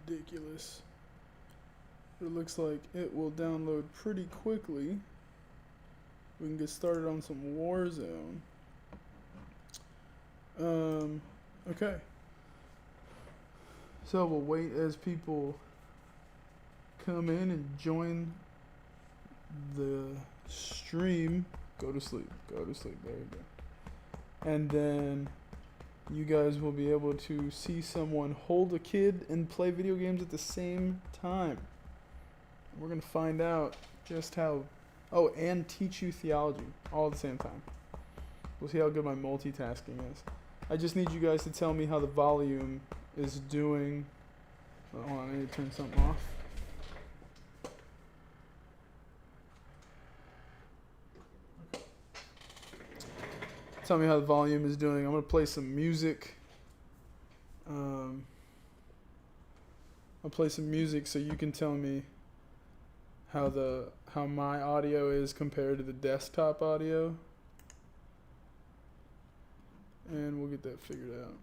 ridiculous. It looks like it will download pretty quickly. We can get started on some Warzone. Okay. So we'll wait as people come in and join the stream. Go to sleep. Go to sleep. There you go. And then you guys will be able to see someone hold a kid and play video games at the same time. We're going to find out just how... Oh, and teach you theology all at the same time. We'll see how good my multitasking is. I just need you guys to tell me how the volume is doing. Hold on, I need to turn something off. Tell me how the volume is doing. I'm going to play some music. I'll play some music so you can tell me how my audio is compared to the desktop audio. And we'll get that figured out.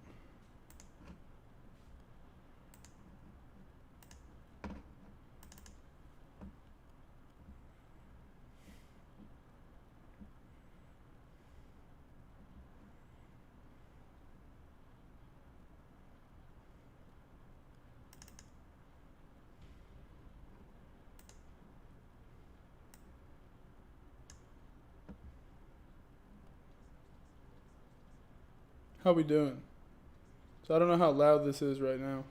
How we doing? So I don't know how loud this is right now,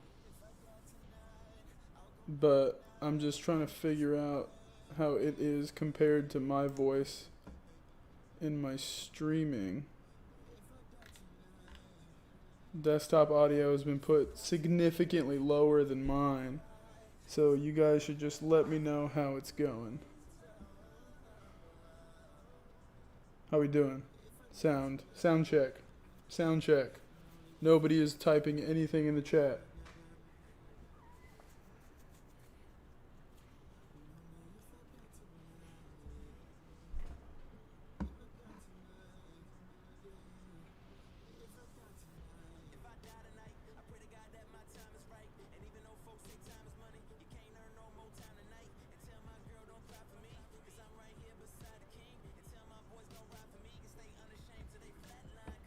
but I'm just trying to figure out how it is compared to my voice in my streaming. Desktop audio has been put significantly lower than mine, so you guys should just let me know how it's going. How we doing? Sound check. Sound check. Nobody is typing anything in the chat.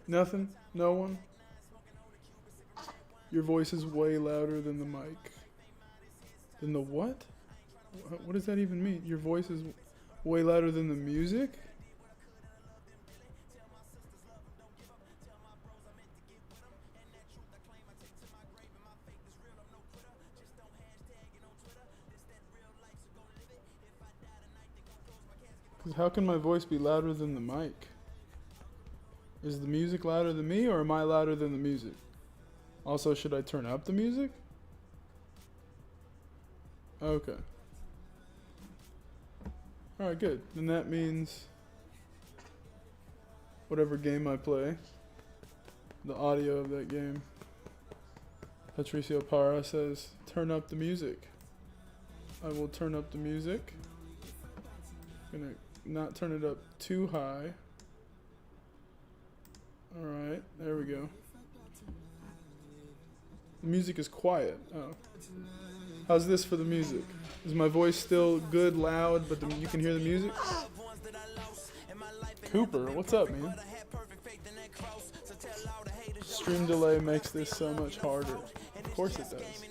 Nothing? No one? Your voice is way louder than the mic. Than the what? What does that even mean? Your voice is way louder than the music? How can my voice be louder than the mic? Is the music louder than me, or am I louder than the music? Also, should I turn up the music? Okay. Alright, good. Then that means whatever game I play, the audio of that game. Patricio Parra says, turn up the music. I will turn up the music. Gonna not turn it up too high. Alright, there we go. The music is quiet. Oh. How's this for the music? Is my voice still good, loud, but you can hear the music? Cooper, what's up, man? Stream delay makes this so much harder. Of course it does.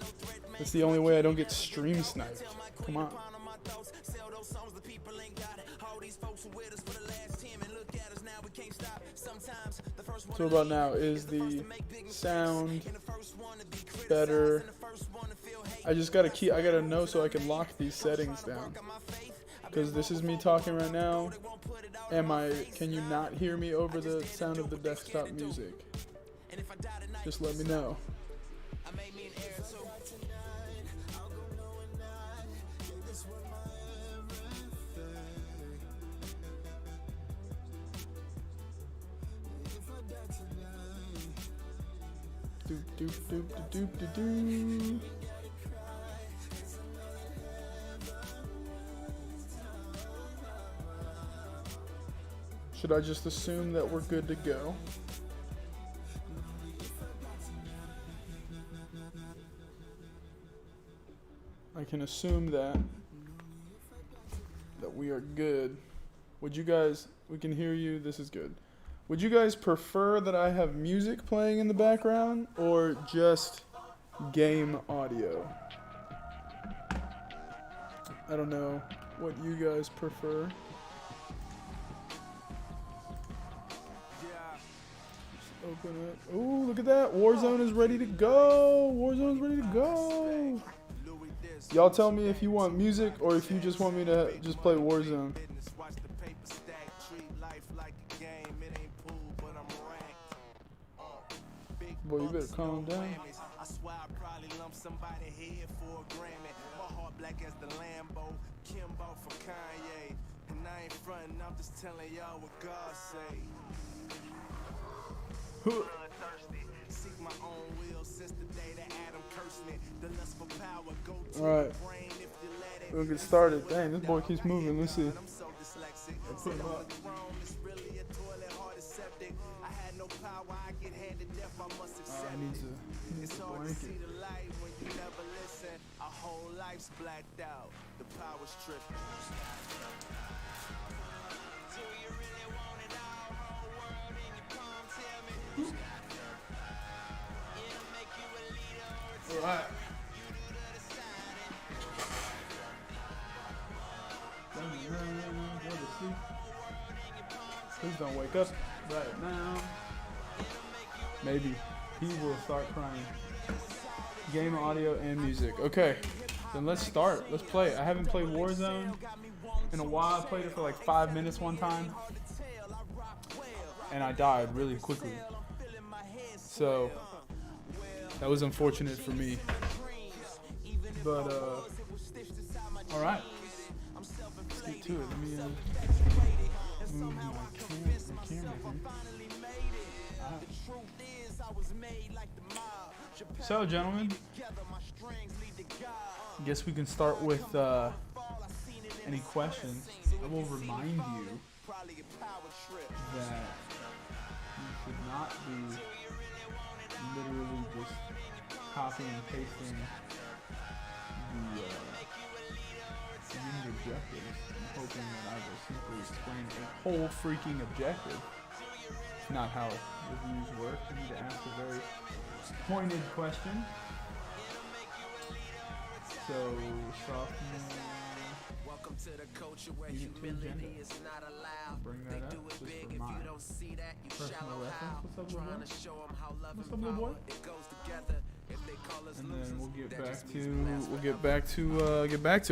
That's the only way I don't get stream sniped. Come on. So about now, is the sound better? I gotta know so I can lock these settings down. Because this is me talking right now. Can you not hear me over the sound of the desktop music? Just let me know. Doop doop doop doop doop doop. Should I just assume that we're good to go? I can assume that we are good. Would you guys, we can hear you, this is good. Would you guys prefer that I have music playing in the background or just game audio? I don't know what you guys prefer. Just open it. Ooh, look at that. Warzone is ready to go. Warzone is ready to go. Y'all tell me if you want music or if you just want me to just play Warzone. Boy, you better calm down. I swear I probably lumped somebody head for a Grammy. My heart black as the Lambo, Kimbo for Kanye. And I ain't frontin', I'm just telling y'all what God say. Seek my own will since the day that Adam cursed me. The lust for power go to the brain if you let it. We'll get started. Dang, this boy keeps moving. Let's see. I'm so dyslexic. Put him up. It's really a toilet, heart is septic. I had no power, I get handed death, I must accept I need it. to It's hard to blanket. see the light when you never listen. Our whole life's blacked out. The power's tripping. Do you really want it all? Whole world in your palm, tell me. It'll make you a leader or All right. you do the deciding. Please don't wake up right now. Maybe he will start crying. Game audio and music. Okay, then let's start. Let's play. I haven't played Warzone in a while. I played it for like 5 minutes one time, and I died really quickly. So that was unfortunate for me. But all right. Let's get to it. Let me move my camera here. So, gentlemen, I guess we can start with any questions. I will remind you that you should not be literally just copying and pasting the unit objectives and hoping that I will simply explain a whole freaking objective. It's not how reviews work. You need to ask a very pointed question. So, sophomore. Welcome to the culture where Unit 2 humility agenda. is not allowed. Bring They that do up it just big for if my you don't see that, you personal shallow reference. how. What's up, little Trying boy? to show them how love What's and up, little boy? power, it goes together. If they call us And losers, then we'll get that back just to means we last get back to it.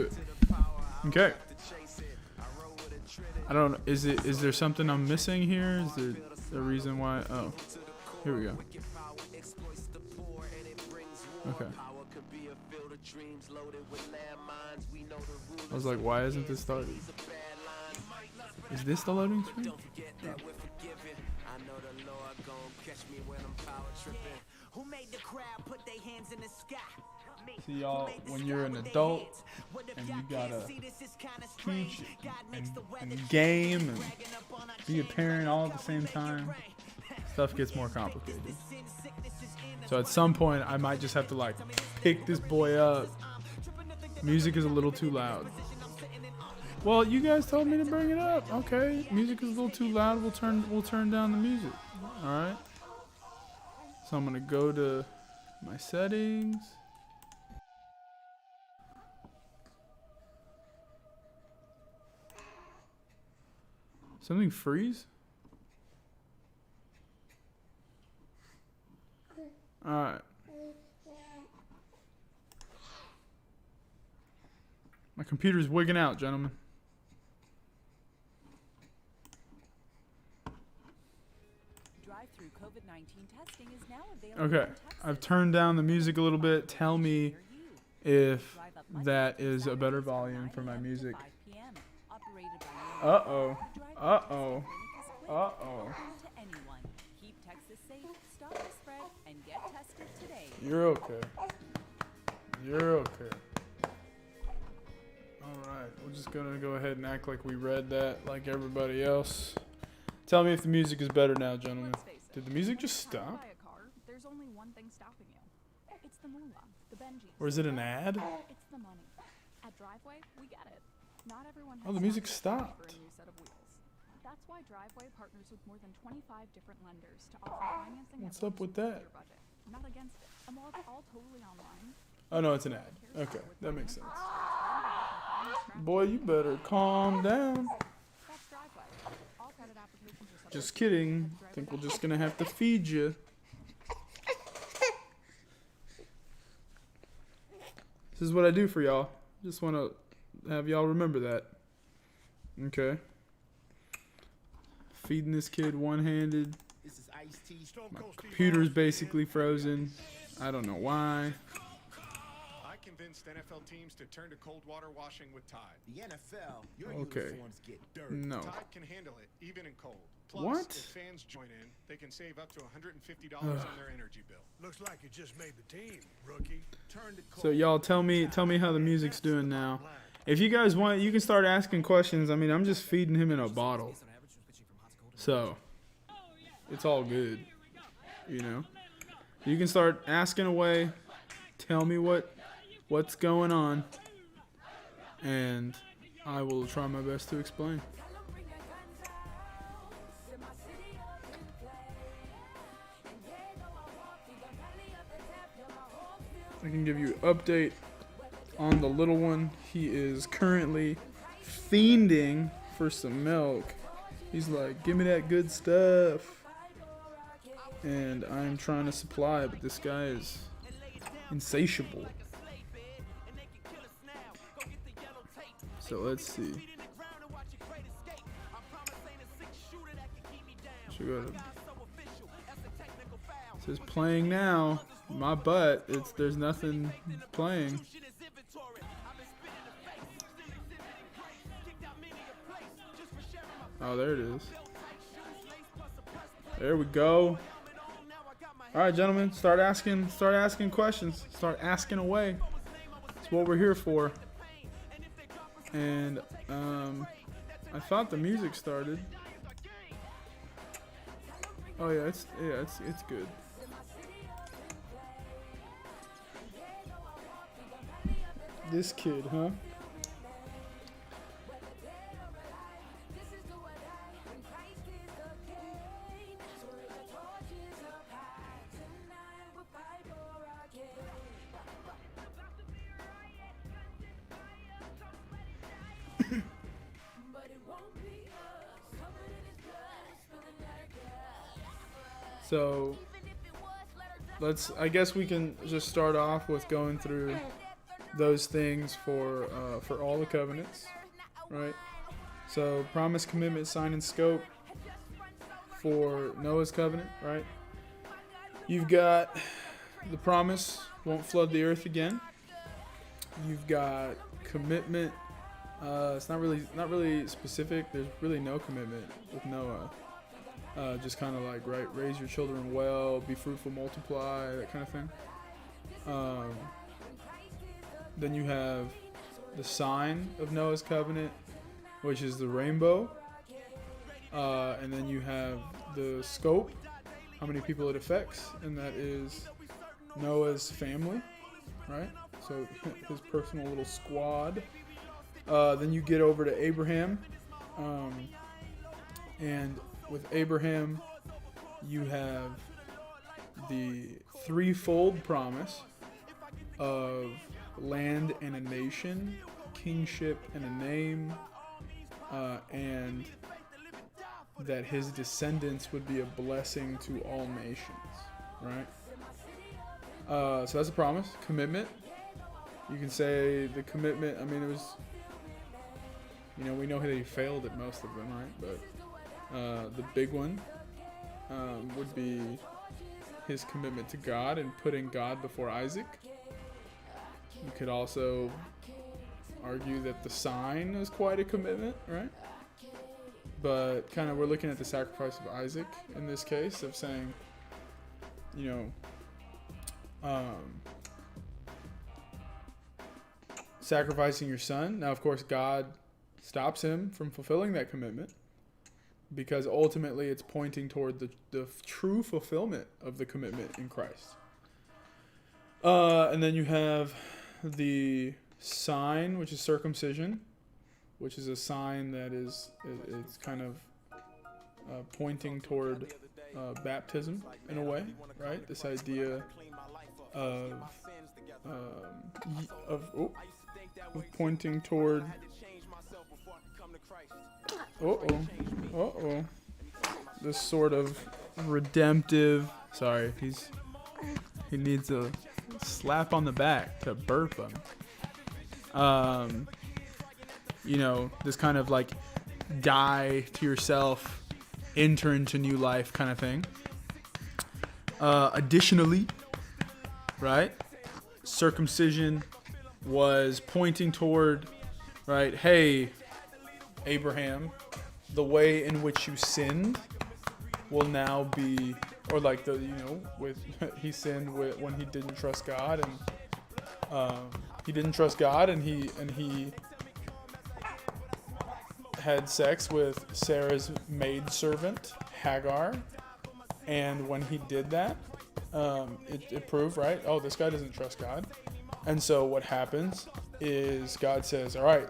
to the power, I Okay. don't have to chase it. I roll with a trinity. I don't know. Is there something I'm missing here? Is there a reason why? Oh, here we go. Wicked power exploits the poor and it brings war. Okay. Power could be a field of dreams loaded with landmines. We know the rulers. I was like, why isn't this started? These are bad lines. Is this the loading screen? Don't forget that we're forgiven. I know the Lord gon' catch me when I'm power tripping. Who made the crowd put their hands in the sky? Me. See, y'all, Who made the when sky you're an with their adult hands? What if and y'all you can't gotta see this is kinda strange? teach God makes the weather and change. game and Bragging up on our be a chains, parent let all it at the go, same we make it time, rain. stuff gets more complicated. Sin, sickness is in us. So at some point, I might just have to like pick this boy up. Music is a little too loud. Well, you guys told me to bring it up. Okay, music is a little too loud. We'll turn down the music. All right. So I'm gonna go to my settings. Something freeze? All right. My computer's wigging out, gentlemen. Drive-through COVID-19 testing is now available Okay, in Texas. I've turned down the music a little bit. Tell me if Drive up Mondays that through is a better Saturdays from volume 9 for my a.m. to music. 5 p.m. Operated by Uh-oh. Drive-through Uh-oh. testing clinic is quick, Uh-oh. open to anyone. Keep Texas safe, stop the spread, and get tested today. You're okay. You're okay. Alright, we're just gonna go ahead and act like we read that like everybody else. Tell me if the music is better now, gentlemen. Let's face it, Did the music just when you're trying to stop? buy a car, there's only one thing stopping you. It's the moolah, the Benjis. Or is it an ad? It's the money. that driveway, we get it. Not everyone has Oh, the music cash stopped. for a new set of wheels. That's why Driveway partners with more than 25 different lenders to offer financing What's that up works with that? your budget. I'm not against it. And while it's all totally online, Oh no, it's an ad. Okay, that makes sense. Boy, you better calm down. that's Driveway. All credit applications are subject Just to kidding. I think we're just gonna have to feed you. This is what I do for y'all. Just want to have y'all remember that. Okay. Feeding this kid one-handed. This is Ice-T. My computer's basically frozen. I don't know why. I convinced NFL teams to turn to cold water washing with Tide. The NFL, your Okay. uniforms get dirty. No. Tide can handle it, even in cold. Plus, What? if fans join in, they can save up to $150 on their energy bill. Looks like you just made the team, rookie. Turn to cold. So y'all tell me how the music's doing now. If you guys want, you can start asking questions. I mean, I'm just feeding him in a bottle. So, it's all good. You know? You can start asking away. Tell me what's going on. And I will try my best to explain. I can give you an update on the little one. He is currently fiending for some milk. He's like, give me that good stuff. And I'm trying to supply, but this guy is insatiable. So let's see. Should go to, it says playing now. My butt, there's nothing playing. Oh, there it is. There we go. All right, gentlemen, start asking questions. Start asking away. That's what we're here for. And I thought the music started. Oh yeah, it's good. This kid, huh? So I guess we can just start off with going through those things for all the covenants, right? So promise, commitment, sign, and scope for Noah's covenant, right? You've got the promise, won't flood the earth again. You've got commitment. It's not really specific. There's really no commitment with Noah. Just kind of like, right, raise your children well, be fruitful, multiply, that kind of thing. Then you have the sign of Noah's covenant, which is the rainbow. And then you have the scope, how many people it affects, and that is Noah's family, right? So his personal little squad. Then you get over to Abraham. And with Abraham, you have the threefold promise of land and a nation, kingship and a name, and that his descendants would be a blessing to all nations, right? So that's a promise. Commitment. You can say the commitment, I mean, it was, we know that he failed at most of them, right? But the big one would be his commitment to God and putting God before Isaac. You could also argue that the sign is quite a commitment, right? But kind of we're looking at the sacrifice of Isaac in this case, of saying, sacrificing your son. Now, of course, God stops him from fulfilling that commitment because ultimately it's pointing toward the true fulfillment of the commitment in Christ. And then you have the sign, which is circumcision, which is a sign that it's kind of pointing toward baptism in a way, right? This idea of pointing toward. This sort of redemptive. Sorry, he needs a slap on the back to burp him. This kind of like die to yourself, enter into new life kind of thing. Additionally, right, circumcision was pointing toward, right, hey, Abraham, the way in which you sinned will now be, or like he sinned when he didn't trust God, and he had sex with Sarah's maidservant Hagar, and when he did that, it proved, right, oh, this guy doesn't trust God. And so what happens is God says, all right,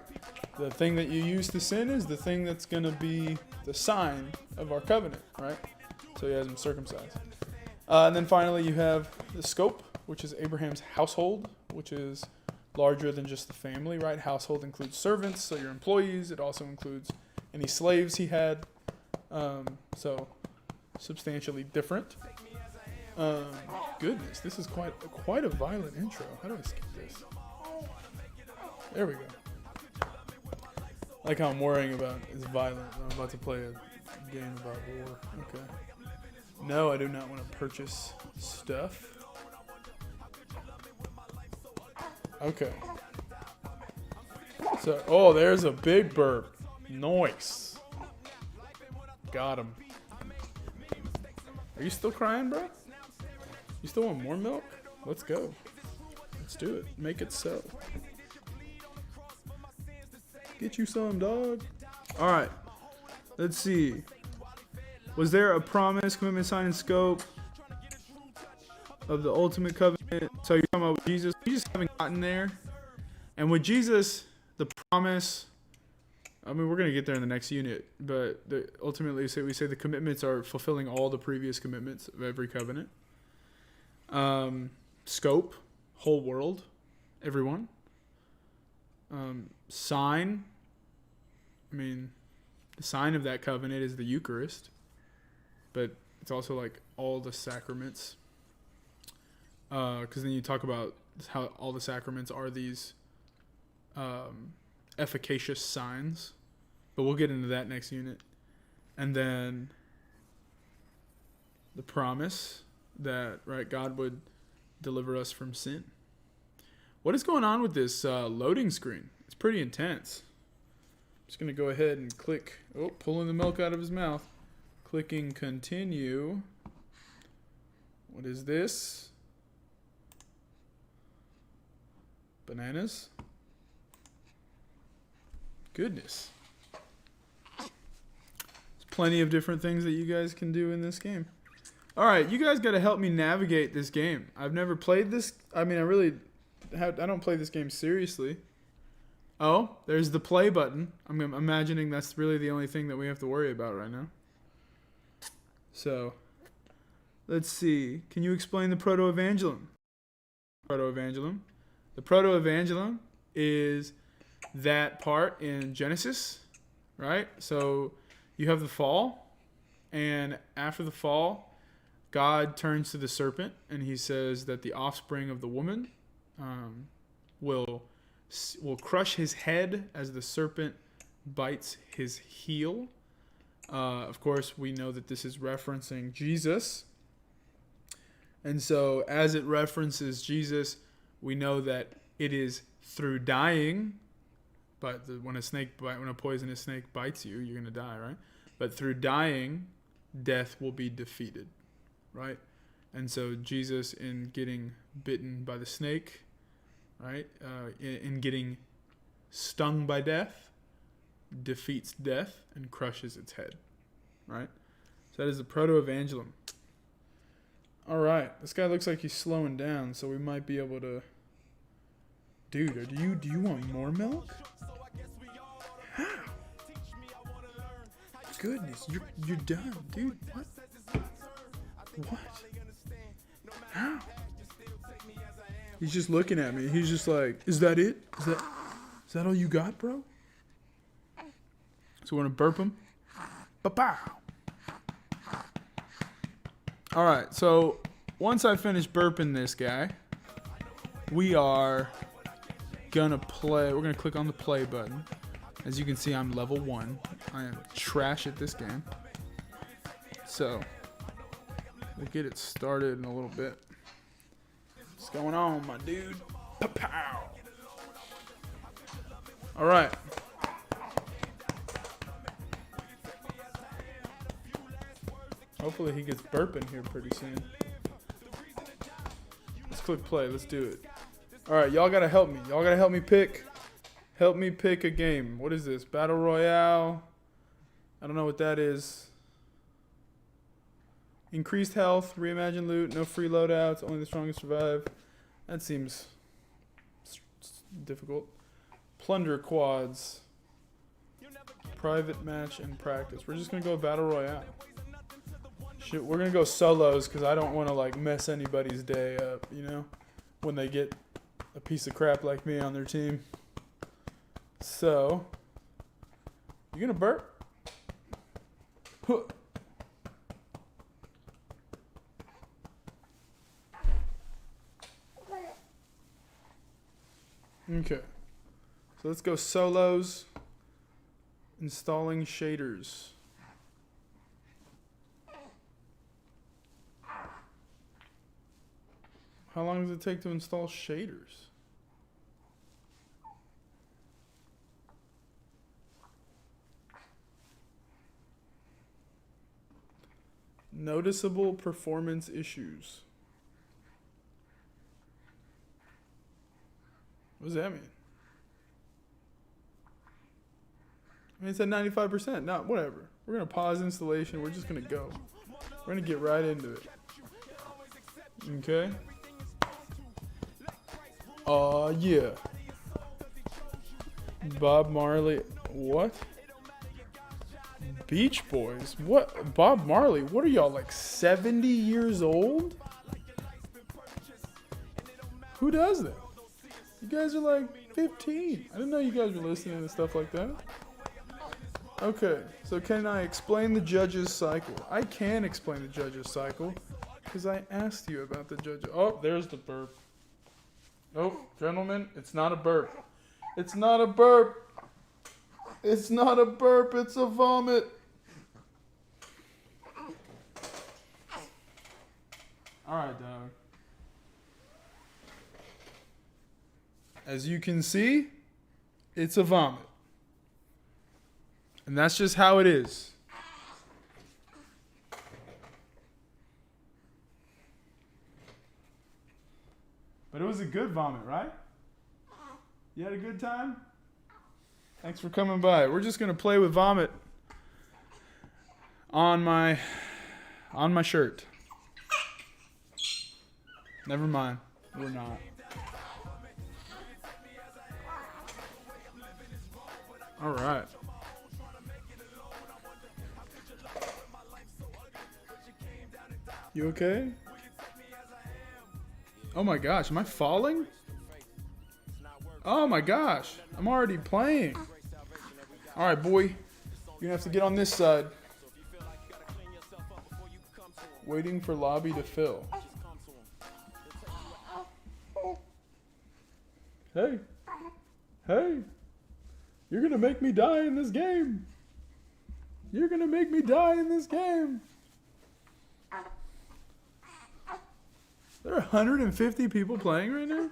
the thing that you used to sin is the thing that's going to be the sign of our covenant, right? So he has him circumcised. And then finally you have the scope, which is Abraham's household, which is larger than just the family, right? Household includes servants, so your employees. It also includes any slaves he had. So substantially different. Goodness, this is quite a violent intro. How do I skip this? There we go. Like how I'm worrying about is violent. I'm about to play a game about war. Okay. No, I do not want to purchase stuff. Okay. So, there's a big burp. Nice. Got him. Are you still crying, bro? You still want more milk? Let's go. Let's do it. Make it so. Get you some, dog. All right. Let's see. Was there a promise, commitment, sign, and scope of the ultimate covenant? So you're talking about Jesus. We just haven't gotten there. And with Jesus, the promise, I mean, we're going to get there in the next unit. But ultimately, we say the commitments are fulfilling all the previous commitments of every covenant. Scope, whole world, everyone. Sign, I mean, the sign of that covenant is the Eucharist, but it's also like all the sacraments, because then you talk about how all the sacraments are these efficacious signs, but we'll get into that next unit. And then the promise that, right, God would deliver us from sin. What is going on with this loading screen? It's pretty intense. I'm just going to go ahead and click. Pulling the milk out of his mouth. Clicking continue. What is this? Bananas? Goodness. There's plenty of different things that you guys can do in this game. All right, you guys got to help me navigate this game. I've never played this. I mean, I don't play this game seriously. Oh, there's the play button. I'm imagining that's really the only thing that we have to worry about right now. So, let's see. Can you explain the proto-evangelium? The proto-evangelium is that part in Genesis, right? So, you have the fall, and after the fall, God turns to the serpent, and he says that the offspring of the woman will crush his head as the serpent bites his heel. Of course, we know that this is referencing Jesus. And so as it references Jesus, we know that it is through dying. But when a poisonous snake bites you, you're going to die, right? But through dying, death will be defeated, right? And so Jesus, in getting bitten by the snake, right, in getting stung by death, defeats death and crushes its head, right? So that is the proto-evangelium. All right, this guy looks like he's slowing down, so we might be able to Dude, do you want more milk? How? Goodness, you're done, dude. What? What? How? He's just looking at me. He's just like, is that it? Is that all you got, bro? So we're gonna burp him. Ba-pow. All right, so once I finish burping this guy, we are gonna play. We're gonna click on the play button. As you can see, I'm level 1. I am trash at this game. So we'll get it started in a little bit. What's going on, my dude? Pa-pow. All right. Hopefully he gets burping here pretty soon. Let's click play. Let's do it. All right, y'all gotta help me. Y'all gotta help me pick. Help me pick a game. What is this? Battle Royale. I don't know what that is. Increased health, reimagined loot, no free loadouts, only the strongest survive. That seems difficult. Plunder quads. Private match and practice. We're just gonna go Battle Royale. Shit, we're gonna go solos because I don't want to like mess anybody's day up, you know, when they get a piece of crap like me on their team. So, you gonna burp? Huh. Okay, so let's go solos. Installing shaders. How long does it take to install shaders? Noticeable performance issues. What does that mean? I mean, it said 95%. No, whatever. We're going to pause installation. We're just going to go. We're going to get right into it. Okay. Yeah. Bob Marley. What? Beach Boys? What? Bob Marley? What are y'all, like 70 years old? Who does that? You guys are like 15. I didn't know you guys were listening to stuff like that. Okay, so can I explain the judge's cycle? I can explain the judge's cycle because I asked you about the judge. Oh, there's the burp. Oh, gentlemen, it's not a burp. It's not a burp. It's not a burp, it's a vomit. All right, dog. As you can see, it's a vomit. And that's just how it is. But it was a good vomit, right? You had a good time? Thanks for coming by. We're just gonna play with vomit on my shirt. Never mind. We're not. All right. You okay? Oh my gosh, am I falling? Oh my gosh, I'm already playing. All right, boy. You're gonna have to get on this side. Waiting for lobby to fill. Hey. Hey. You're gonna make me die in this game. You're gonna make me die in this game. There are 150 people playing right now?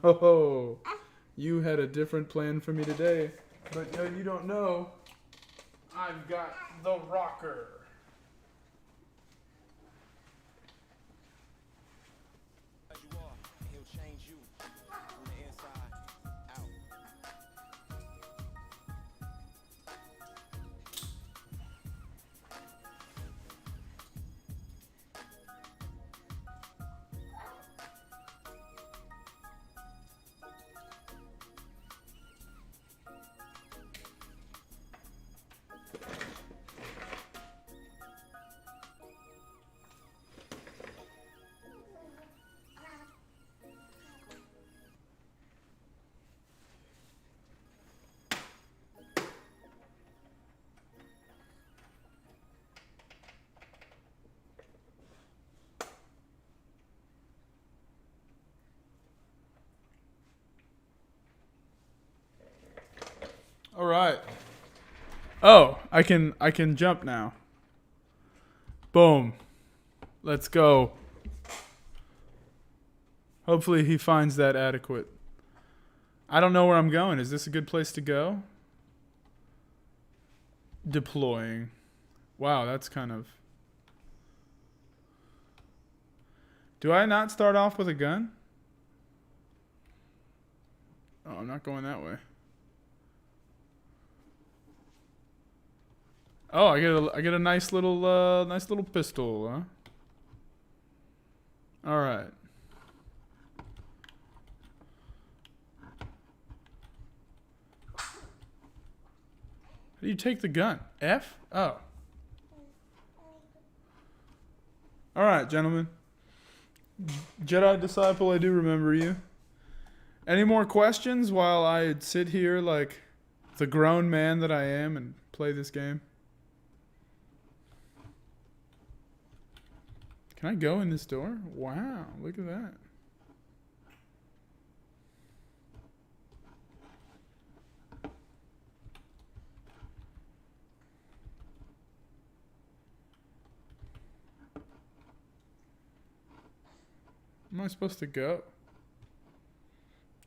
Oh, you had a different plan for me today. But you don't know, I've got the rocker. Oh, I can jump now. Boom. Let's go. Hopefully he finds that adequate. I don't know where I'm going. Is this a good place to go? Deploying. Wow, that's kind of... Do I not start off with a gun? Oh, I'm not going that way. Oh, I get a nice little pistol, huh? All right. How do you take the gun? F? Oh. All right, gentlemen. Jedi Disciple, I do remember you. Any more questions while I sit here like the grown man that I am and play this game? Can I go in this door? Wow, look at that. Where am I supposed to go?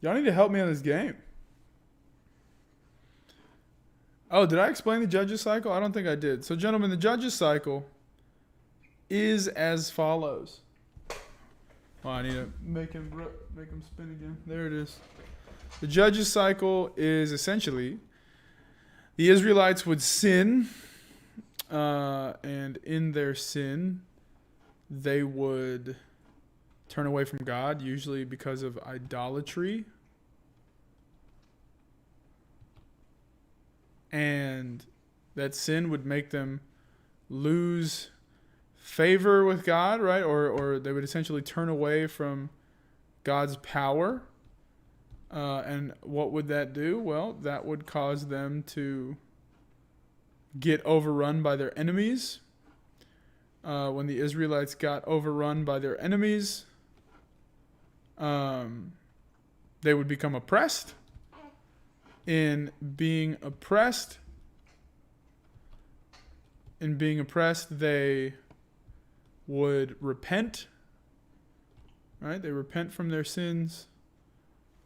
Y'all need to help me on this game. Oh, did I explain the judges cycle? I don't think I did. So, gentlemen, the judges cycle is as follows. Oh, I need to make him spin again. There it is. The judges cycle is essentially the Israelites would sin, and in their sin, they would turn away from God, usually because of idolatry. And that sin would make them lose favor with God, right? Or they would essentially turn away from God's power. And what would that do? Well, that would cause them to get overrun by their enemies. When the Israelites got overrun by their enemies, they would become oppressed. In being oppressed, they would repent, right? They repent from their sins.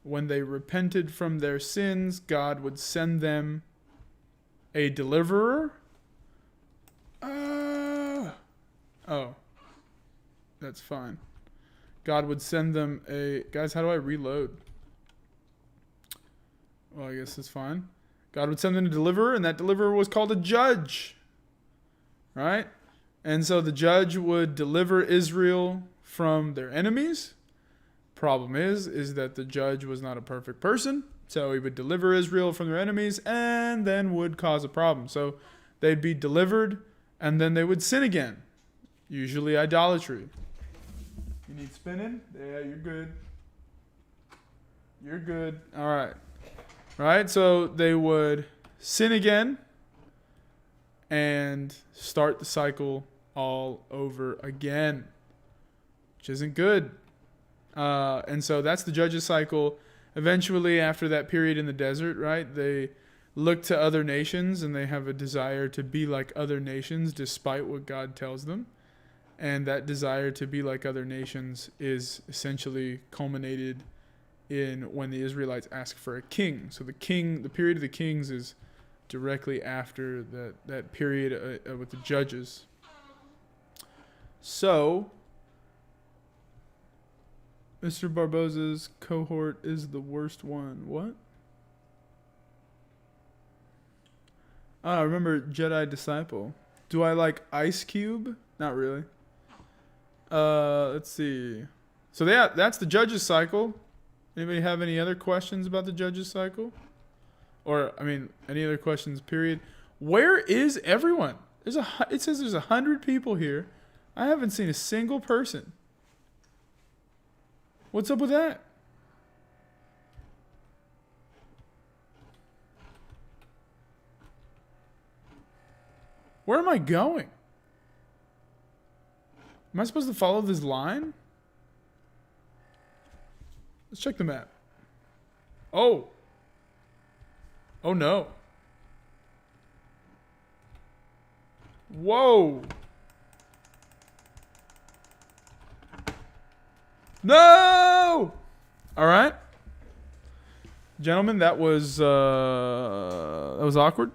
When they repented from their sins, God would send them a deliverer. Oh, that's fine. God would send them a... Guys, how do I reload? Well, I guess it's fine. God would send them a deliverer, and that deliverer was called a judge. Right? And so the judge would deliver Israel from their enemies. Problem is that the judge was not a perfect person. So he would deliver Israel from their enemies and then would cause a problem. So they'd be delivered and then they would sin again. Usually idolatry. You need spinning? Yeah, you're good. You're good. All right. Right? So they would sin again and start the cycle all over again, which isn't good. And so that's the judges cycle. Eventually, after that period in the desert, right, they look to other nations and they have a desire to be like other nations despite what God tells them. And that desire to be like other nations is essentially culminated in when the Israelites ask for a king. So the period of the kings is directly after that period with the judges. So, Mr. Barbosa's cohort is the worst one. What? I remember Jedi Disciple. Do I like Ice Cube? Not really. Let's see. So that's the judges cycle. Anybody have any other questions about the judges cycle? Or, I mean, any other questions, period? Where is everyone? It says there's 100 people here. I haven't seen a single person. What's up with that? Where am I going? Am I supposed to follow this line? Let's check the map. Oh. Oh no. Whoa. No! All right. Gentlemen, that was awkward.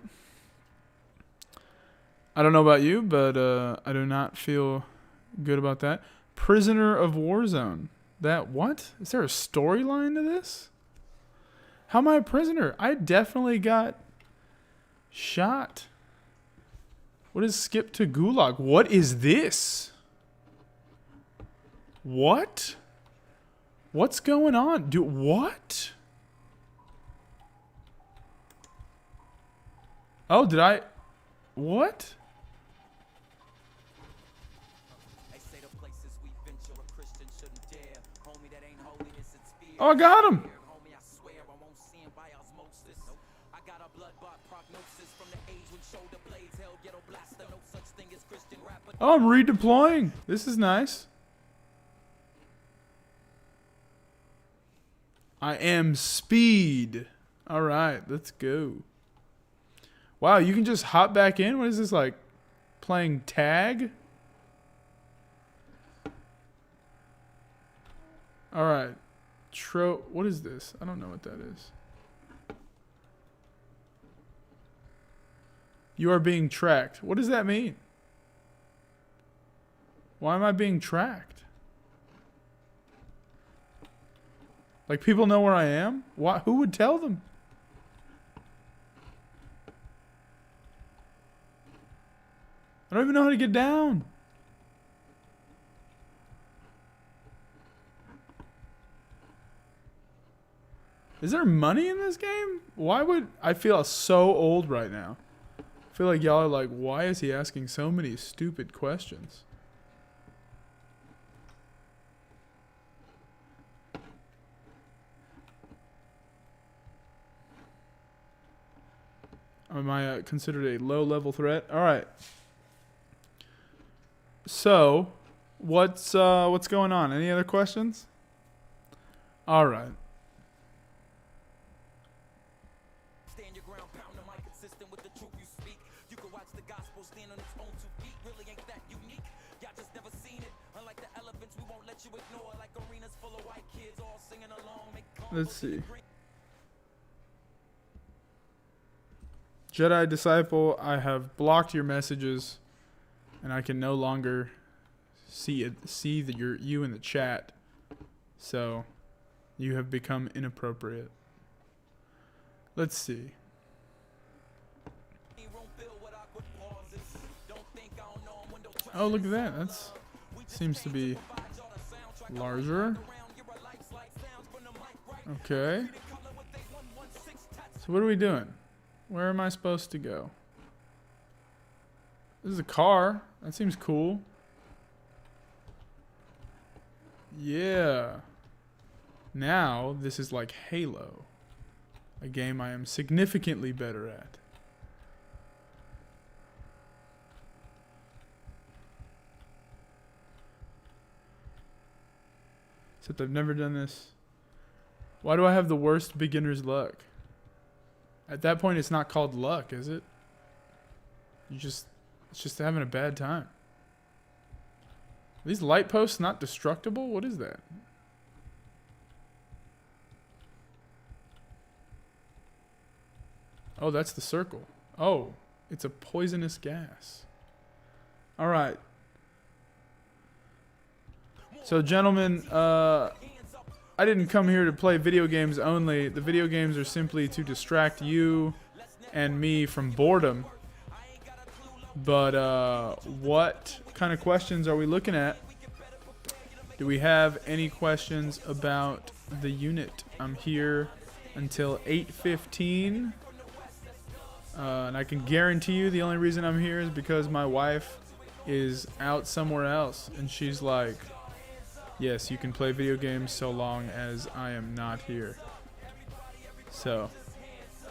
I don't know about you, but I do not feel good about that. Prisoner of Warzone. That what? Is there a storyline to this? How am I a prisoner? I definitely got shot. What is skip to gulag? What is this? What? What's going on? Dude, what? Oh, did I? What? Oh, I got him. Oh, I'm redeploying. This is nice. I am speed. All right, let's go. Wow, you can just hop back in? What is this, like playing tag? All right. What is this? I don't know what that is. You are being tracked. What does that mean? Why am I being tracked? Like, people know where I am? Why? Who would tell them? I don't even know how to get down. Is there money in this game? Why would I feel so old right now? I feel like y'all are like, why is he asking so many stupid questions? Am I considered a low-level threat? All right. So, what's going on? Any other questions? All right. Stand your ground, pound the mic, consistent with the truth you speak. You can watch the gospel stand on its own 2 feet. Really ain't that unique. Y'all just never seen it. Unlike the elephants, we won't let you ignore. Like arenas full of white kids all singing along. Let's see. Jedi Disciple, I have blocked your messages, and I can no longer see you in the chat. So, you have become inappropriate. Let's see. Oh, look at that. That's seems to be larger. Okay. So what are we doing? Where am I supposed to go? This is a car. That seems cool. Yeah. Now, this is like Halo. A game I am significantly better at. Except I've never done this. Why do I have the worst beginner's luck? At that point, it's not called luck, is it? It's just having a bad time. Are these light posts not destructible? What is that? Oh, that's the circle. Oh, it's a poisonous gas. All right. So, gentlemen, I didn't come here to play video games only. The video games are simply to distract you and me from boredom. But what kind of questions are we looking at? Do we have any questions about the unit? I'm here until 8:15. And I can guarantee you the only reason I'm here is because my wife is out somewhere else. And she's like, yes, you can play video games so long as I am not here. So,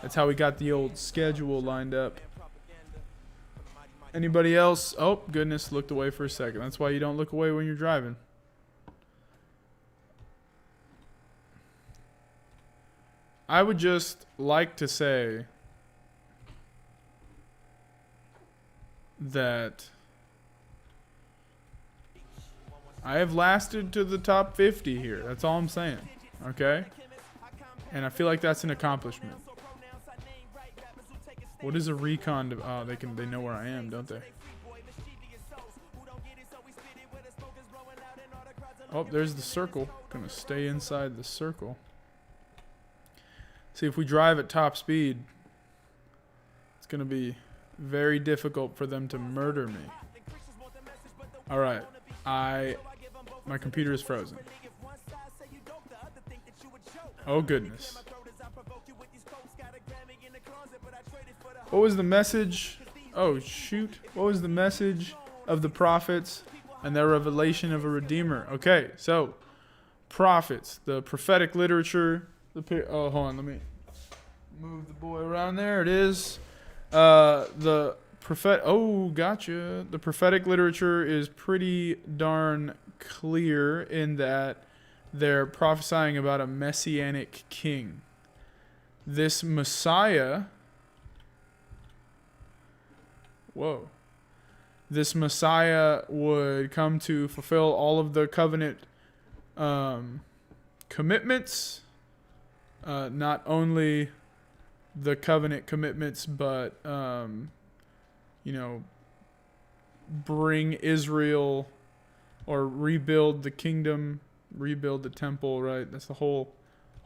that's how we got the old schedule lined up. Anybody else? Oh, goodness, looked away for a second. That's why you don't look away when you're driving. I would just like to say that I have lasted to the top 50 here. That's all I'm saying. Okay? And I feel like that's an accomplishment. What is a recon? Oh, they know where I am, don't they? Oh, there's the circle. Gonna stay inside the circle. See, if we drive at top speed, it's gonna be very difficult for them to murder me. All right, my computer is frozen. Oh goodness. What was the message? Oh shoot. What was the message of the prophets and their revelation of a redeemer? Okay, so prophets, the prophetic literature. Oh, hold on, let me move the boy around. There it is. The prophet. Oh, gotcha. The prophetic literature is pretty darn clear in that they're prophesying about a messianic king. This Messiah. Whoa. This Messiah would come to fulfill all of the covenant commitments. Not only the covenant commitments, but, bring Israel or rebuild the kingdom, rebuild the temple, right? That's the whole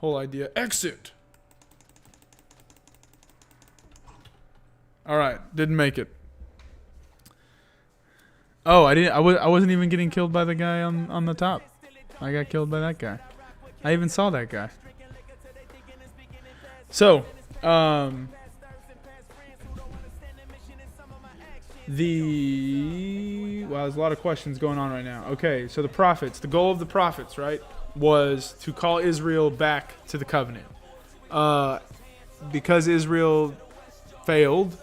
idea. Exit! All right, didn't make it. Oh, I wasn't even getting killed by the guy on the top. I got killed by that guy. I even saw that guy. So, there's a lot of questions going on right now. Okay, so the goal of the prophets, right, was to call Israel back to the covenant. Because Israel failed,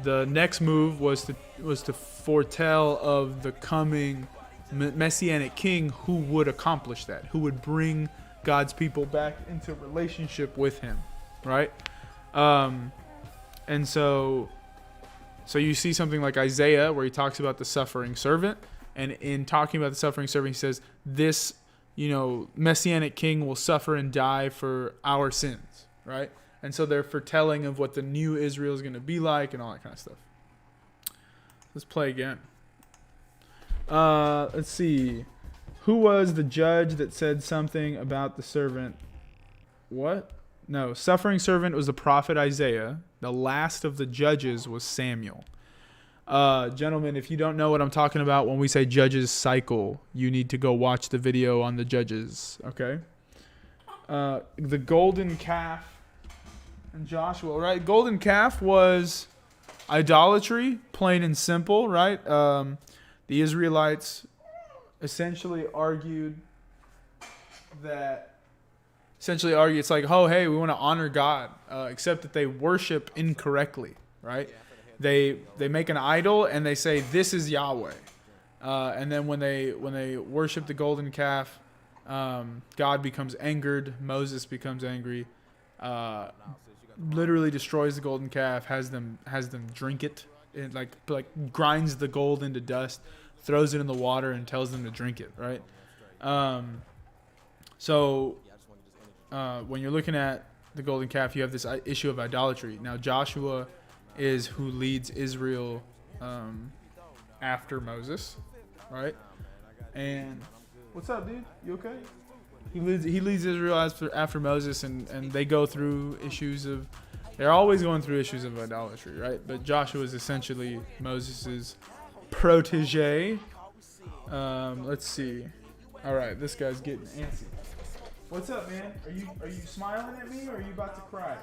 the next move was to foretell of the coming messianic king who would accomplish that, who would bring God's people back into relationship with him, right? And so you see something like Isaiah where he talks about the suffering servant, and in talking about the suffering servant, he says this, messianic king will suffer and die for our sins, right? And so they're foretelling of what the new Israel is going to be like and all that kind of stuff. Let's play again. Let's see. Who was the judge that said something about the servant? What? No, suffering servant was the prophet Isaiah. The last of the judges was Samuel. Gentlemen, if you don't know what I'm talking about when we say judges cycle, you need to go watch the video on the judges, okay? The golden calf and Joshua, right? Golden calf was idolatry, plain and simple, right? The Israelites essentially argued it's like, oh, hey, we want to honor God, except that they worship incorrectly, right? They make an idol and they say, this is Yahweh. And then when they worship the golden calf, God becomes angered, Moses becomes angry, literally destroys the golden calf, has them drink it, and like grinds the gold into dust, throws it in the water, and tells them to drink it, right? So when you're looking at the golden calf, you have this issue of idolatry. Now Joshua is who leads Israel after Moses, right? And what's up, dude? You okay? He leads Israel after Moses, and they go through they're always going through issues of idolatry, right? But Joshua is essentially Moses' protege. Let's see. All right, this guy's getting antsy. What's up, man? Are you smiling at me or are you about to cry?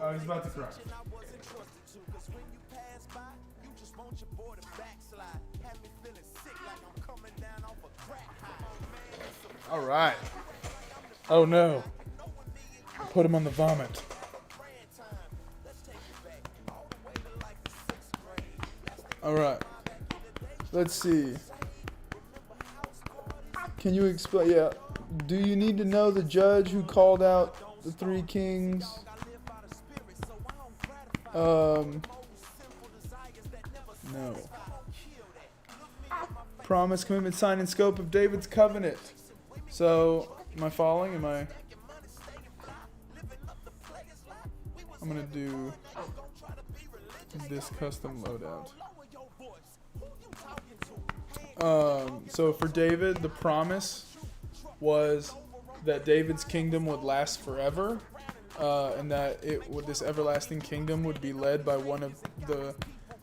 Oh, he's about to cry. All right. Oh no. Put him on the vomit. All right. Let's see. Can you explain? Yeah. Do you need to know the judge who called out the three kings? No. Promise, commitment, sign, and scope of David's covenant. So, am I following? I'm gonna do this custom loadout. So for David, the promise was that David's kingdom would last forever, and that this everlasting kingdom would be led by one of the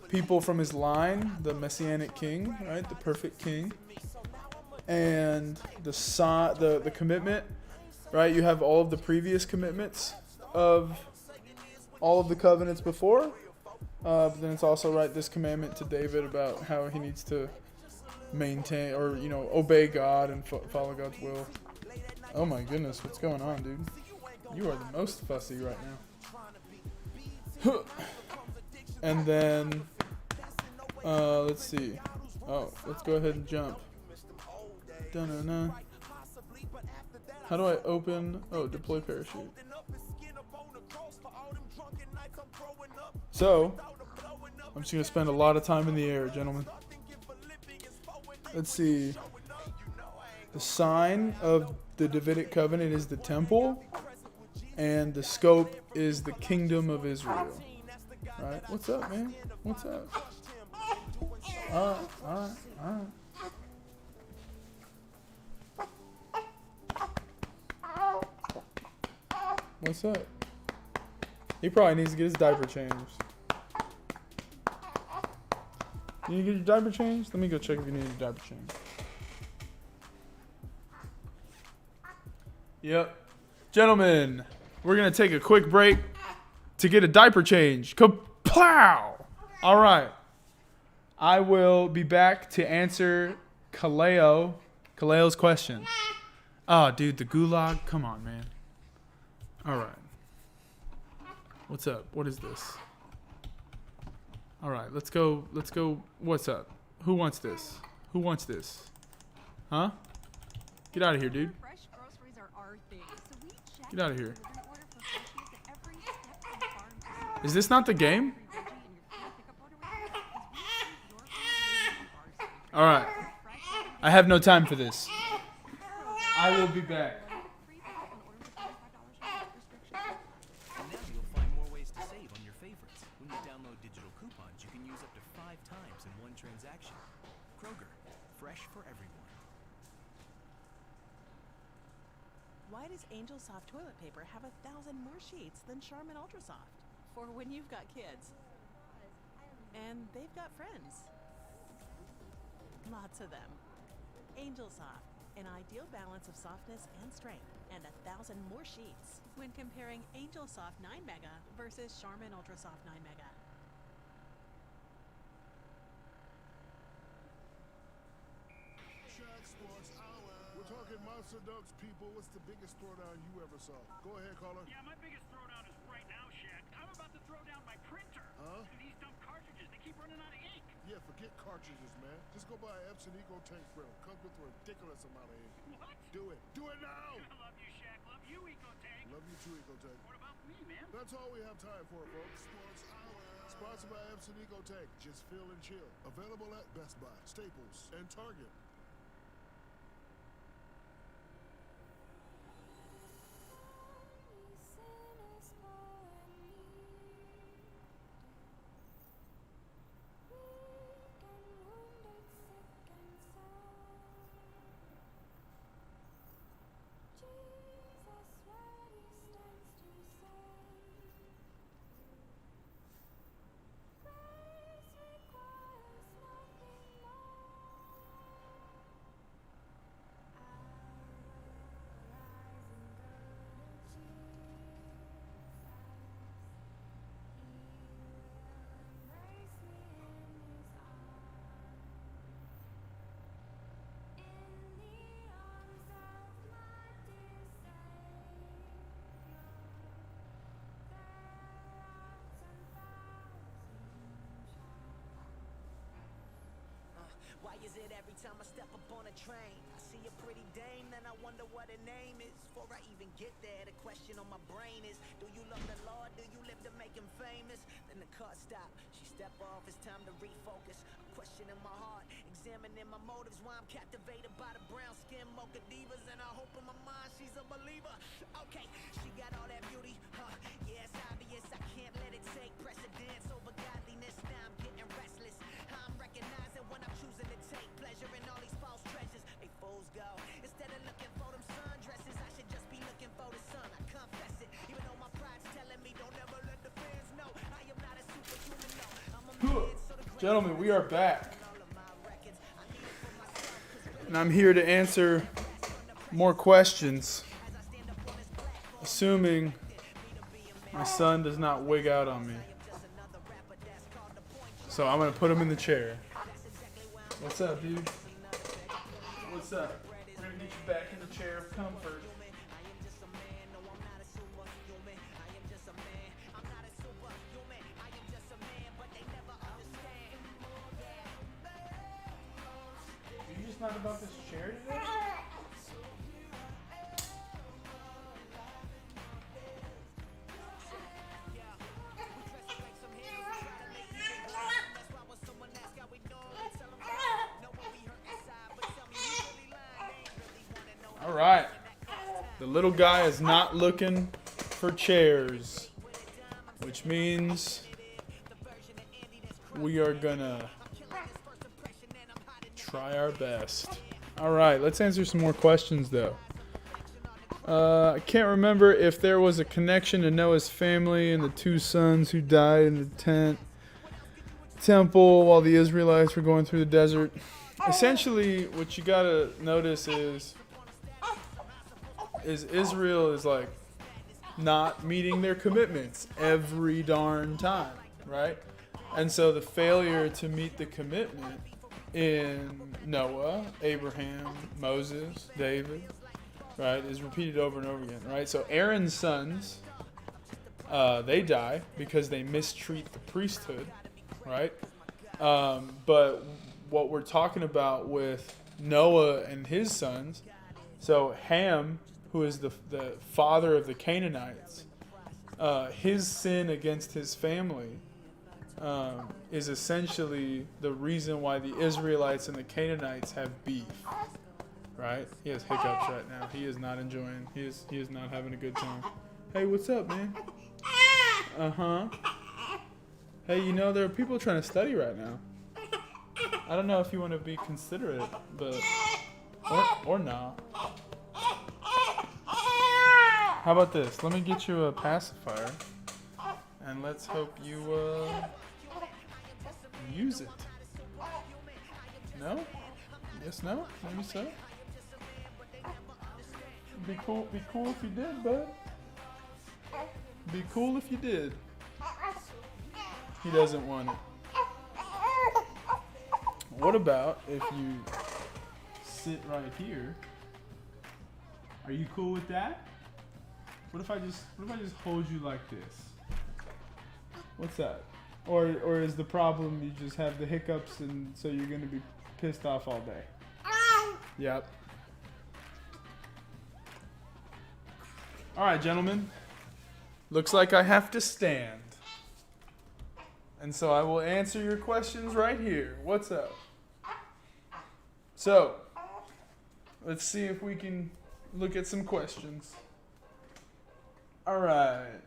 people from his line, the messianic king, right, the perfect king. And the commitment, right? You have all of the previous commitments of all of the covenants before, but then it's also this commandment to David about how he needs to maintain or obey God and follow God's will. Oh my goodness, what's going on, dude? You are the most fussy right now. And then let's see. Oh, let's go ahead and jump. Da-na-na. How do I open? Oh, deploy parachute. So, I'm just going to spend a lot of time in the air, gentlemen. Let's see. The sign of the Davidic covenant is the temple, and the scope is the kingdom of Israel. Right? What's up, man? What's up? Alright. What's up? He probably needs to get his diaper changed. You need to get your diaper changed? Let me go check if you need your diaper changed. Yep. Gentlemen, we're going to take a quick break to get a diaper change. Kaplow! All right. I will be back to answer Kaleo's question. Oh, dude, the gulag? Come on, man. All right. What's up? What is this? All right, let's go. What's up? Who wants this? Huh? Get out of here, dude. Fresh groceries are our thing, so we check Get out of here. delivery order for freshness at every step from farm to store. Is this not the game? Every veggie in your free pickup order with us is we treat your food on our side. All right. I have no time for this. I will be back. Free pickup on orders of $25 without restrictions. And now you'll find more ways to save on your favorites. When you download digital coupons, you can use up to 5 times in one transaction. Kroger, fresh for everyone. Why does Angel Soft toilet paper have 1,000 more sheets than Charmin Ultra Soft? For when you've got kids. And they've got friends. Lots of them. Angel Soft, an ideal balance of softness and strength, and 1,000 more sheets when comparing Angel Soft 9 Mega versus Charmin Ultra Soft 9 Mega. We're talking Monster Ducks, people. What's the biggest throwdown you ever saw? Go ahead, caller. Yeah, my biggest throwdown is right now, Shaq. I'm about to throw down my printer. Huh? These dumb cartridges, they keep running out of ink. Yeah, forget cartridges, man. Just go buy an Epson Eco Tank grill. Comes with a ridiculous amount of ink. What? Do it. Do it now! I love you, Shaq. Love you, EcoTank. Love you too, Eco Tank. What about me, man? That's all we have time for, folks. Sports Hour. Sponsored by Epson Eco Tank. Just feel and chill. Available at Best Buy, Staples, and Target. is it every time I step up on a train? I see a pretty dame, then I wonder what her name is. Before I even get there, the question on my brain is, do you love the Lord? Do you live to make him famous? Then the car stopped. She stepped off. It's time to refocus. I'm questioning my heart, examining my motives. Why I'm captivated by the brown skin mocha divas, and I hope in my mind she's a believer. Okay, she got all that beauty, huh? Yeah, it's obvious. I can't let it take precedence over godliness. Now I'm getting restless. I'm recognizing when I'm choosing to take pleasure in all these false treasures. They fools go. Instead of looking for them sundresses, I should just be looking for the sun. I confess it, even though my pride's telling me don't ever let the fans know I am not a superhuman. No, I'm a man, so the great Gentlemen, we are back. And I'm here to answer more questions. Assuming my son does not wig out on me. So I'm going to put him in the chair. What's up, dude? What's up? We're going to get you back in the chair of comfort. Are you just not about this chair today? All right. The little guy is not looking for chairs, which means we are gonna try our best. All right, let's answer some more questions though. I can't remember if there was a connection to Noah's family and the two sons who died in the temple while the Israelites were going through the desert. Essentially, what you gotta notice is Israel is like not meeting their commitments every darn time, right? And so the failure to meet the commitment in Noah, Abraham, Moses, David, right, is repeated over and over again, right? So Aaron's sons, they die because they mistreat the priesthood, right? But what we're talking about with Noah and his sons, so Ham, who is the father of the Canaanites, his sin against his family is essentially the reason why the Israelites and the Canaanites have beef, right? He has hiccups right now. He is not enjoying. He is not having a good time. Hey, what's up, man? Uh-huh. Hey, you know, there are people trying to study right now. I don't know if you want to be considerate, but or not. How about this? Let me get you a pacifier, and let's hope you use it. No? Yes, no? Maybe so? Be cool if you did, bud. Be cool if you did. He doesn't want it. What about if you sit right here? Are you cool with that? What if I just hold you like this? What's that? Or is the problem you just have the hiccups and so you're gonna be pissed off all day? Yep. All right, gentlemen. Looks like I have to stand. And so I will answer your questions right here. What's up? So, let's see if we can look at some questions. All right.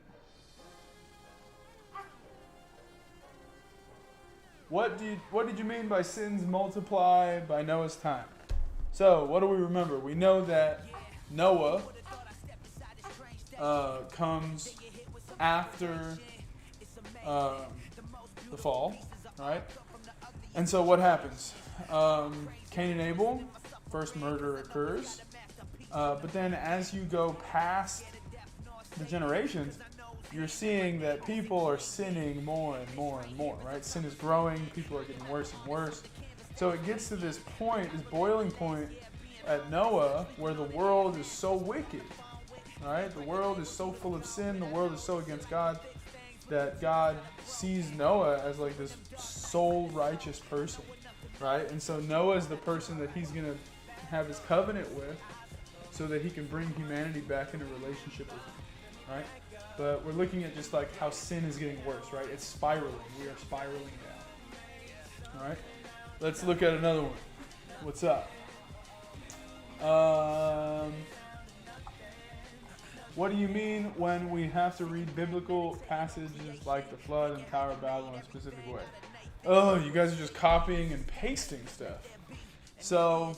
What did you mean by sins multiply by Noah's time? So, what do we remember? We know that Noah comes after the fall, right? And so what happens? Cain and Abel, first murder occurs. But then as you go past the generations, you're seeing that people are sinning more and more and more, right? Sin is growing. People are getting worse and worse. So it gets to this point, this boiling point at Noah, where the world is so wicked, right? The world is so full of sin. The world is so against God that God sees Noah as like this sole righteous person. right? And so Noah is the person that he's going to have his covenant with so that he can bring humanity back into relationship with him, right? But we're looking at just like how sin is getting worse, right? It's spiraling. We are spiraling down. All right? Let's look at another one. What's up? What do you mean when we have to read biblical passages like the flood and Tower of Babel in a specific way? Oh, you guys are just copying and pasting stuff. So,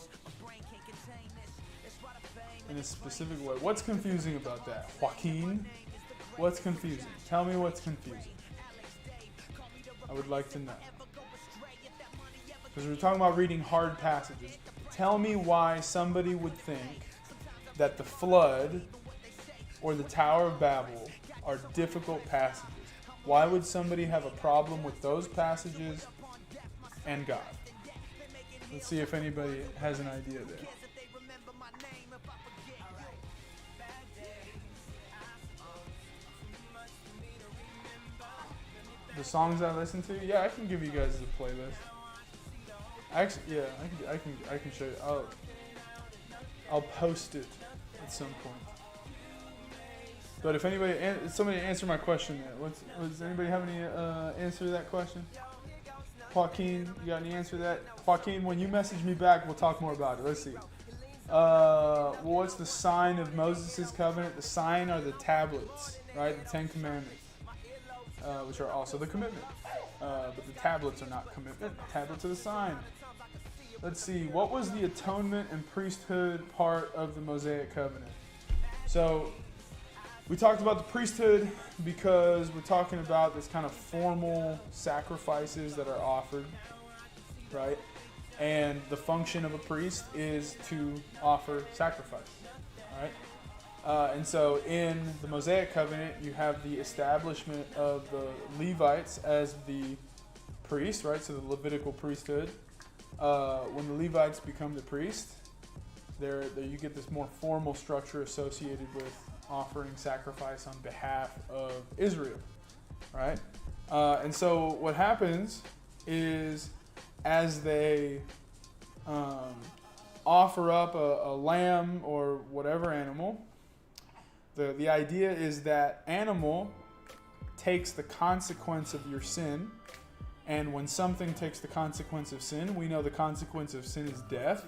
in a specific way. What's confusing about that? Joaquin? What's confusing? Tell me what's confusing. I would like to know. Because we're talking about reading hard passages. Tell me why somebody would think that the flood or the Tower of Babel are difficult passages. Why would somebody have a problem with those passages and God? Let's see if anybody has an idea there. The songs I listen to, yeah, I can give you guys a playlist. Actually, yeah, I can show you. I'll post it at some point. But if somebody answer my question there. Does anybody have any answer to that question? Joaquin, you got any answer to that? Joaquin, when you message me back, we'll talk more about it. Let's see. What's the sign of Moses' covenant? The sign are the tablets, right? The 10 Commandments. Which are also the commitment. But the tablets are not commitment. The tablets are the sign. Let's see. What was the atonement and priesthood part of the Mosaic covenant? So, we talked about the priesthood because we're talking about this kind of formal sacrifices that are offered, right? And the function of a priest is to offer sacrifice, right? And so in the Mosaic covenant, you have the establishment of the Levites as the priests, right? So the Levitical priesthood. When the Levites become the priest, there you get this more formal structure associated with offering sacrifice on behalf of Israel, right? And so what happens is as they offer up a lamb or whatever animal, the idea is that animal takes the consequence of your sin, and when something takes the consequence of sin, we know the consequence of sin is death,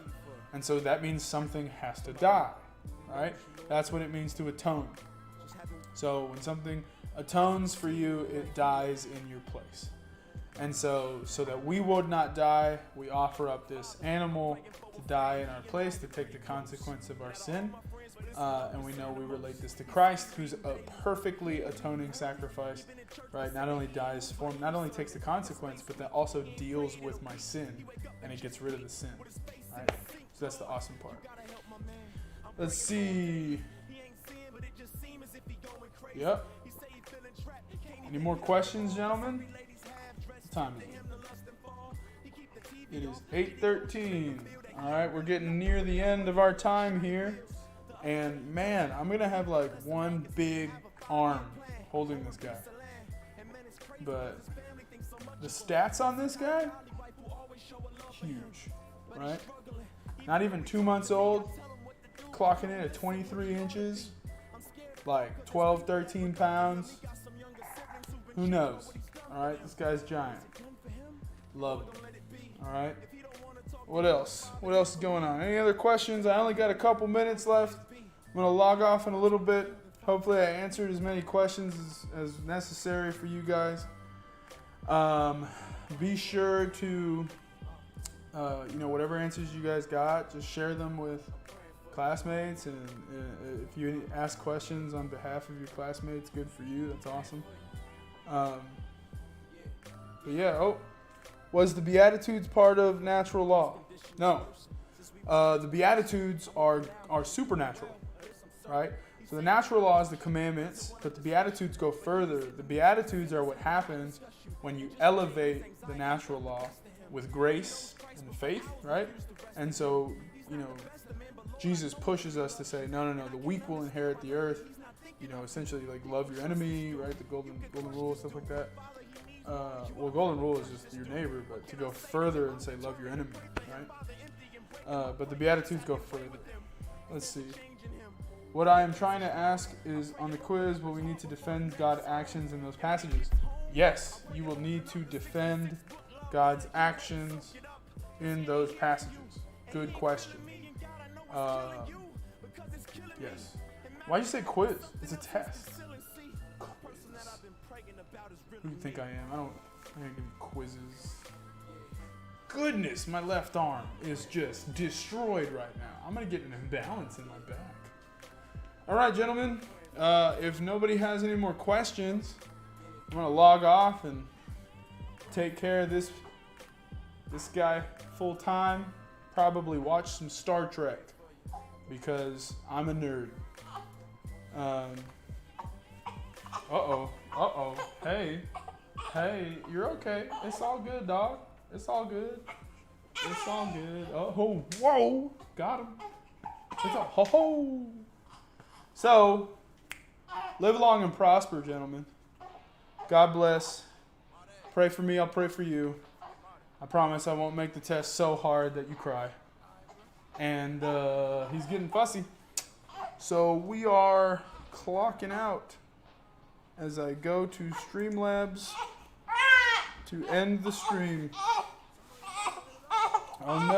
and so that means something has to die, right? That's what it means to atone. So when something atones for you, it dies in your place. And so that we would not die, we offer up this animal to die in our place, to take the consequence of our sin. And we know we relate this to Christ, who's a perfectly atoning sacrifice, right? Not only takes the consequence, but that also deals with my sin, and it gets rid of the sin, right? So that's the awesome part. Let's see. Yep. Any more questions, gentlemen? What time is it? It is 8:13. All right, we're getting near the end of our time here. And man, I'm going to have like one big arm holding this guy. But the stats on this guy, huge, right? Not even 2 months old, clocking in at 23 inches, like 12, 13 pounds. Who knows? All right, this guy's giant. Love it. All right. What else? What else is going on? Any other questions? I only got a couple minutes left. I'm going to log off in a little bit. Hopefully I answered as many questions as necessary for you guys. Be sure to, whatever answers you guys got, just share them with classmates. And if you ask questions on behalf of your classmates, good for you. That's awesome. Was the Beatitudes part of natural law? No. The Beatitudes are supernatural, right? So the natural law is the commandments, but the Beatitudes go further. The Beatitudes are what happens when you elevate the natural law with grace and faith, right? And so, Jesus pushes us to say, no, the weak will inherit the earth. Essentially like love your enemy, right? The golden rule, stuff like that. well, golden rule is just your neighbor, but to go further and say love your enemy, right? But the Beatitudes go further. Let's see. What I am trying to ask is, on the quiz, will we need to defend God's actions in those passages? Yes, you will need to defend God's actions in those passages. Good question. Yes. Why'd you say quiz? It's a test. Quiz. Who do you think I am? I'm gonna give you quizzes. Goodness, my left arm is just destroyed right now. I'm gonna get an imbalance in my back. All right, gentlemen. If nobody has any more questions, I'm gonna log off and take care of this guy full time. Probably watch some Star Trek because I'm a nerd. Hey, you're okay. It's all good, dog. It's all good. It's all good. Oh, whoa, got him. It's all, ho. So, live long and prosper, gentlemen. God bless. Pray for me. I'll pray for you. I promise I won't make the test so hard that you cry. And he's getting fussy. So we are clocking out as I go to Streamlabs to end the stream. Oh no.